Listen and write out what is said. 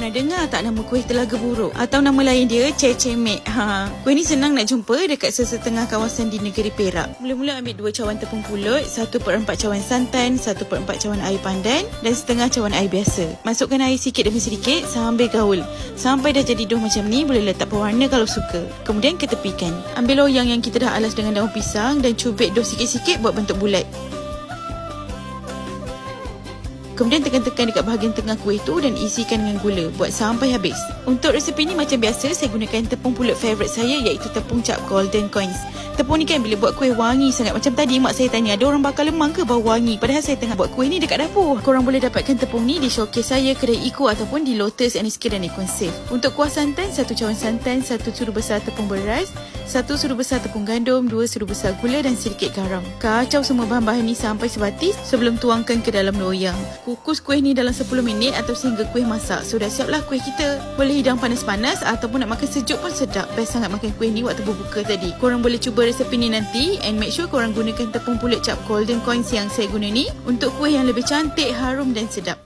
Pernah dengar tak nama kuih Telaga Buruk? Atau nama lain dia Cecemek. Kuih ni senang nak jumpa dekat sesetengah kawasan di negeri Perak. Mula-mula ambil 2 cawan tepung pulut, 1/4 cawan santan, 1/4 cawan air pandan dan setengah cawan air biasa. Masukkan air sikit demi sedikit sambil gaul. Sampai dah jadi dough macam ni, boleh letak pewarna kalau suka. Kemudian ketepikan. Ambil loyang yang kita dah alas dengan daun pisang dan cubit dough sikit-sikit buat bentuk bulat. Kemudian tekan-tekan dekat bahagian tengah kuih tu dan isikan dengan gula. Buat sampai habis. Untuk resepi ni macam biasa, saya gunakan tepung pulut favourite saya iaitu tepung cap Golden Coins. Tepung ni kan bila buat kuih wangi sangat. Macam tadi mak saya tanya, ada orang bakar lemang ke bau wangi? Padahal saya tengah buat kuih ni dekat dapur. Korang boleh dapatkan tepung ni di showcase saya, kedai Iko ataupun di Lotus, NSK dan Econsave. Untuk kuah santan, 1 cawan santan, 1 sudu besar tepung beras, 1 sudu besar tepung gandum, 2 sudu besar gula dan sedikit garam. Kacau semua bahan-bahan ni sampai sebatis sebelum tuangkan ke dalam loyang. Kukus kuih ni dalam 10 minit atau sehingga kuih masak. So dah siaplah kuih kita. Boleh hidang panas-panas ataupun nak makan sejuk pun sedap. Best sangat makan kuih ni waktu berbuka tadi. Korang boleh cuba resepi ni nanti and make sure korang gunakan tepung pulut cap Golden Coins yang saya guna ni untuk kuih yang lebih cantik, harum dan sedap.